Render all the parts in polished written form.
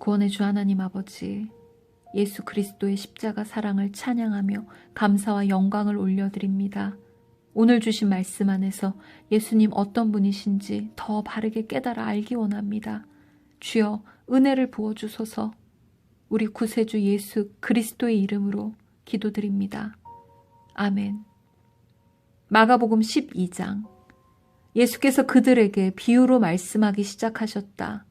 구원의 주 하나님 아버지, 예수 그리스도의 십자가 사랑을 찬양하며 감사와 영광을 올려드립니다. 오늘 주신 말씀 안에서 예수님 어떤 분이신지 더 바르게 깨달아 알기 원합니다. 주여 은혜를 부어주소서. 우리 구세주 예수 그리스도의 이름으로 기도드립니다. 아멘. 마가복음 12장. 예수께서 그들에게 비유로 말씀하기 시작하셨다.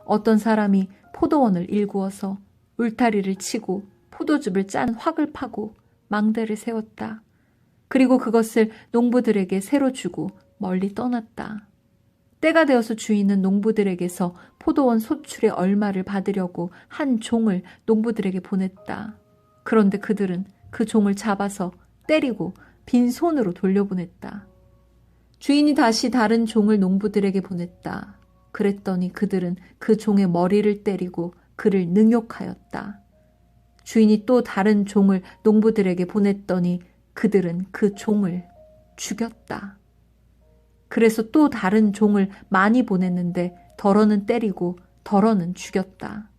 어떤 사람이 포도원을 일구어서 울타리를 치고 포도즙을 짠 확을 파고 망대를 세웠다. 그리고 그것을 농부들에게 새로 주고 멀리 떠났다. 때가 되어서 주인은 농부들에게서 포도원 소출의 얼마를 받으려고 한 종을 농부들에게 보냈다. 그런데 그들은 그 종을 잡아서 때리고 빈손으로 돌려보냈다. 주인이 다시 다른 종을 농부들에게 보냈다. 그랬더니 그들은 그 종의 머리를 때리고 그를 능욕하였다. 주인이 또 다른 종을 농부들에게 보냈더니 그들은 그 종을 죽였다. 그래서 또 다른 종을 많이 보냈는데 덜어는 때리고 덜어는 죽였다.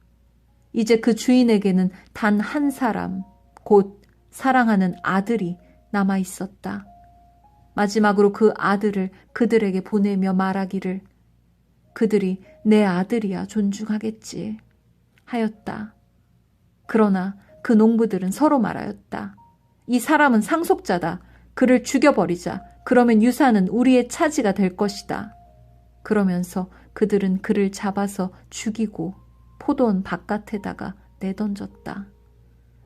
이제 그 주인에게는 단 한 사람, 곧 사랑하는 아들이 남아 있었다. 마지막으로 그 아들을 그들에게 보내며 말하기를 그들이 내 아들이야 존중하겠지 하였다. 그러나 그 농부들은 서로 말하였다. 이 사람은 상속자다. 그를 죽여버리자. 그러면 유산은 우리의 차지가 될 것이다. 그러면서 그들은 그를 잡아서 죽이고 포도원 바깥에다가 내던졌다.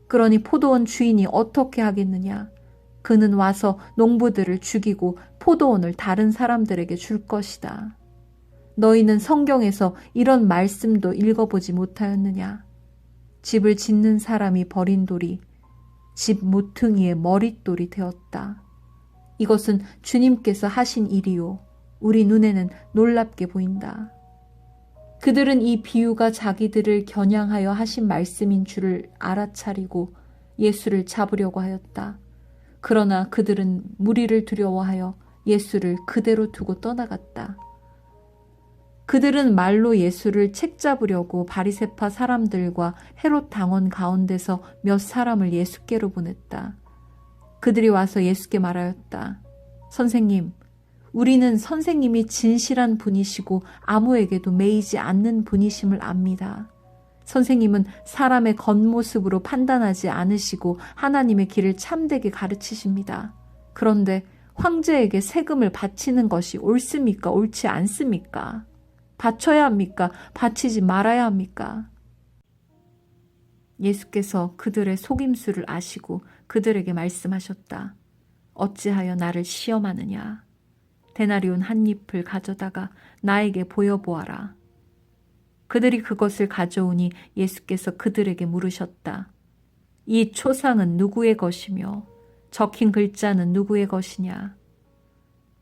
그러니 포도원 주인이 어떻게 하겠느냐? 그는 와서 농부들을 죽이고 포도원을 다른 사람들에게 줄 것이다. 너희는 성경에서 이런 말씀도 읽어보지 못하였느냐? 집을 짓는 사람이 버린 돌이 집 모퉁이의 머릿돌이 되었다. 이것은 주님께서 하신 일이요. 우리 눈에는 놀랍게 보인다. 그들은 이 비유가 자기들을 겨냥하여 하신 말씀인 줄을 알아차리고 예수를 잡으려고 하였다. 그러나 그들은 무리를 두려워하여 예수를 그대로 두고 떠나갔다. 그들은 말로 예수를 책잡으려고 바리새파 사람들과 헤롯 당원 가운데서 몇 사람을 예수께로 보냈다. 그들이 와서 예수께 말하였다. 선생님, 우리는 선생님이 진실한 분이시고 아무에게도 매이지 않는 분이심을 압니다. 선생님은 사람의 겉모습으로 판단하지 않으시고 하나님의 길을 참되게 가르치십니다. 그런데 황제에게 세금을 바치는 것이 옳습니까? 옳지 않습니까? 바쳐야 합니까? 바치지 말아야 합니까? 예수께서 그들의 속임수를 아시고 그들에게 말씀하셨다. 어찌하여 나를 시험하느냐? 데나리온 한 잎을 가져다가 나에게 보여보아라. 그들이 그것을 가져오니 예수께서 그들에게 물으셨다. 이 초상은 누구의 것이며 적힌 글자는 누구의 것이냐?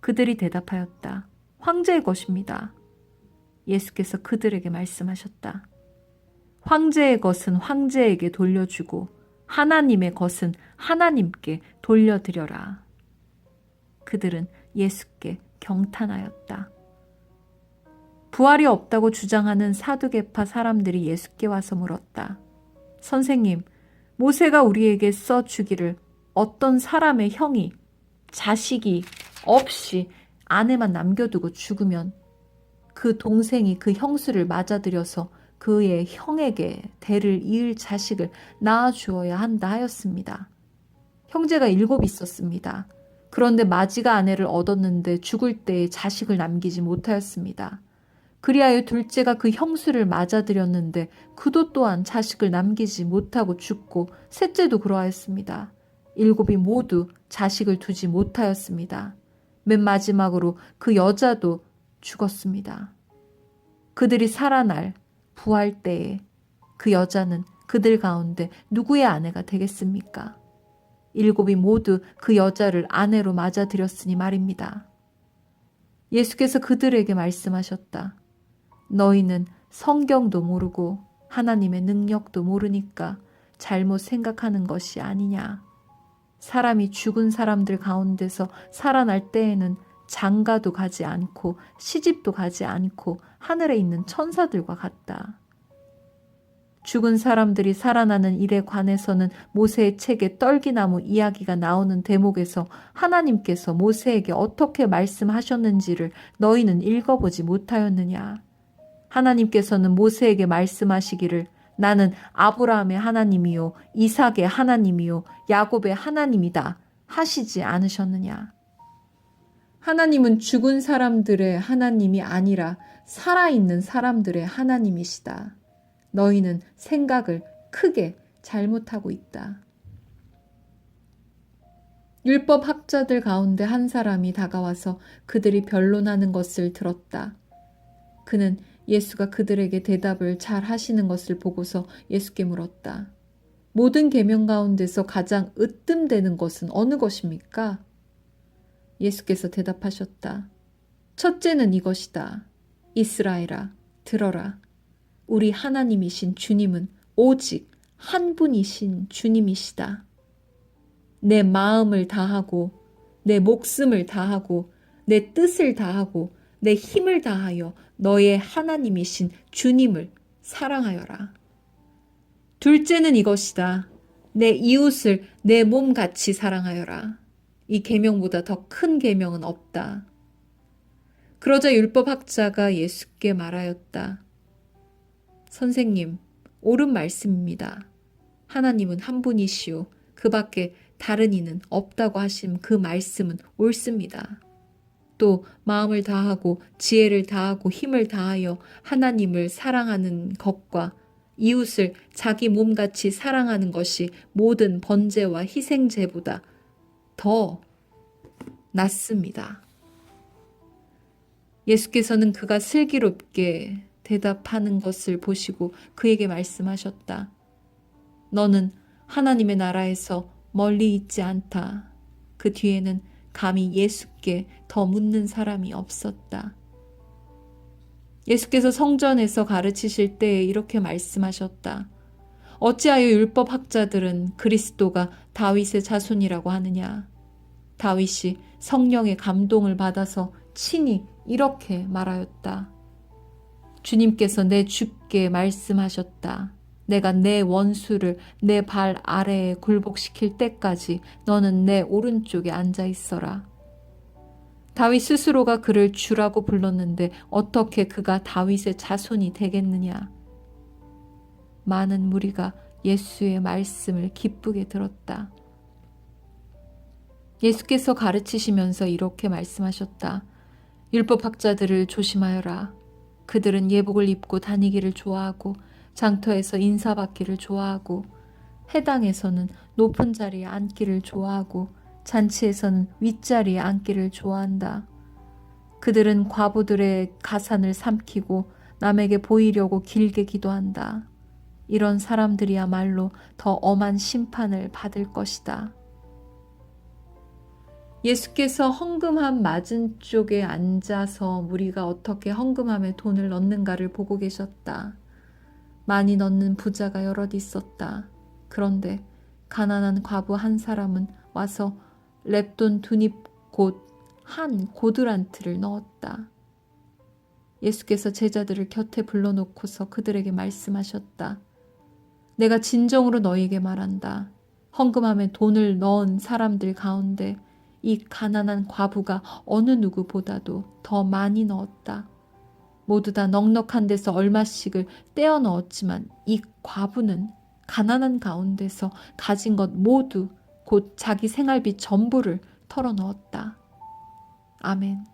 그들이 대답하였다. 황제의 것입니다. 예수께서 그들에게 말씀하셨다. 황제의 것은 황제에게 돌려주고 하나님의 것은 하나님께 돌려드려라. 그들은 예수께 경탄하였다. 부활이 없다고 주장하는 사두개파 사람들이 예수께 와서 물었다. 선생님, 모세가 우리에게 써주기를 어떤 사람의 형이 자식이 없이 아내만 남겨두고 죽으면 그 동생이 그 형수를 맞아들여서 그의 형에게 대를 이을 자식을 낳아주어야 한다 하였습니다. 형제가 7 있었습니다. 그런데 마지가 아내를 얻었는데 죽을 때에 자식을 남기지 못하였습니다. 그리하여 둘째가 그 형수를 맞아들였는데 그도 또한 자식을 남기지 못하고 죽고 셋째도 그러하였습니다. 7이 모두 자식을 두지 못하였습니다. 맨 마지막으로 그 여자도 죽었습니다. 그들이 살아날 부활 때에 그 여자는 그들 가운데 누구의 아내가 되겠습니까? 7이 모두 그 여자를 아내로 맞아들였으니 말입니다. 예수께서 그들에게 말씀하셨다. 너희는 성경도 모르고 하나님의 능력도 모르니까 잘못 생각하는 것이 아니냐. 사람이 죽은 사람들 가운데서 살아날 때에는 장가도 가지 않고 시집도 가지 않고 하늘에 있는 천사들과 같다. 죽은 사람들이 살아나는 일에 관해서는 모세의 책에 떨기나무 이야기가 나오는 대목에서 하나님께서 모세에게 어떻게 말씀하셨는지를 너희는 읽어보지 못하였느냐? 하나님께서는 모세에게 말씀하시기를 나는 아브라함의 하나님이요 이삭의 하나님이요 야곱의 하나님이다 하시지 않으셨느냐? 하나님은 죽은 사람들의 하나님이 아니라 살아있는 사람들의 하나님이시다. 너희는 생각을 크게 잘못하고 있다. 율법 학자들 가운데 한 사람이 다가와서 그들이 변론하는 것을 들었다. 그는 예수가 그들에게 대답을 잘 하시는 것을 보고서 예수께 물었다. 모든 계명 가운데서 가장 으뜸되는 것은 어느 것입니까? 예수께서 대답하셨다. 첫째는 이것이다. 이스라엘아, 들어라. 우리 하나님이신 주님은 오직 한 분이신 주님이시다. 내 마음을 다하고 내 목숨을 다하고 내 뜻을 다하고 내 힘을 다하여 너의 하나님이신 주님을 사랑하여라. 둘째는 이것이다. 내 이웃을 내 몸같이 사랑하여라. 이 계명보다 더 큰 계명은 없다. 그러자 율법학자가 예수께 말하였다. 선생님, 옳은 말씀입니다. 하나님은 한 분이시오. 그 밖에 다른 이는 없다고 하신 그 말씀은 옳습니다. 또 마음을 다하고 지혜를 다하고 힘을 다하여 하나님을 사랑하는 것과 이웃을 자기 몸같이 사랑하는 것이 모든 번제와 희생제보다 더 낫습니다. 예수께서는 그가 슬기롭게 대답하는 것을 보시고 그에게 말씀하셨다. 너는 하나님의 나라에서 멀리 있지 않다. 그 뒤에는 감히 예수께 더 묻는 사람이 없었다. 예수께서 성전에서 가르치실 때 이렇게 말씀하셨다. 어찌하여 율법학자들은 그리스도가 다윗의 자손이라고 하느냐? 다윗이 성령의 감동을 받아서 친히 이렇게 말하였다. 주님께서 내 주께 말씀하셨다. 내가 내 원수를 내 발 아래에 굴복시킬 때까지 너는 내 오른쪽에 앉아 있어라. 다윗 스스로가 그를 주라고 불렀는데 어떻게 그가 다윗의 자손이 되겠느냐? 많은 무리가 예수의 말씀을 기쁘게 들었다. 예수께서 가르치시면서 이렇게 말씀하셨다. 율법학자들을 조심하여라. 그들은 예복을 입고 다니기를 좋아하고 장터에서 인사받기를 좋아하고 회당에서는 높은 자리에 앉기를 좋아하고 잔치에서는 윗자리에 앉기를 좋아한다. 그들은 과부들의 가산을 삼키고 남에게 보이려고 길게 기도한다. 이런 사람들이야말로 더 엄한 심판을 받을 것이다. 예수께서 헌금함 맞은쪽에 앉아서 무리가 어떻게 헌금함에 돈을 넣는가를 보고 계셨다. 많이 넣는 부자가 여럿 있었다. 그런데 가난한 과부 한 사람은 와서 렙돈 2닙 곧 한 고드란트를 넣었다. 예수께서 제자들을 곁에 불러놓고서 그들에게 말씀하셨다. 내가 진정으로 너희에게 말한다. 헌금함에 돈을 넣은 사람들 가운데 이 가난한 과부가 어느 누구보다도 더 많이 넣었다. 모두 다 넉넉한 데서 얼마씩을 떼어 넣었지만 이 과부는 가난한 가운데서 가진 것 모두 곧 자기 생활비 전부를 털어 넣었다. 아멘.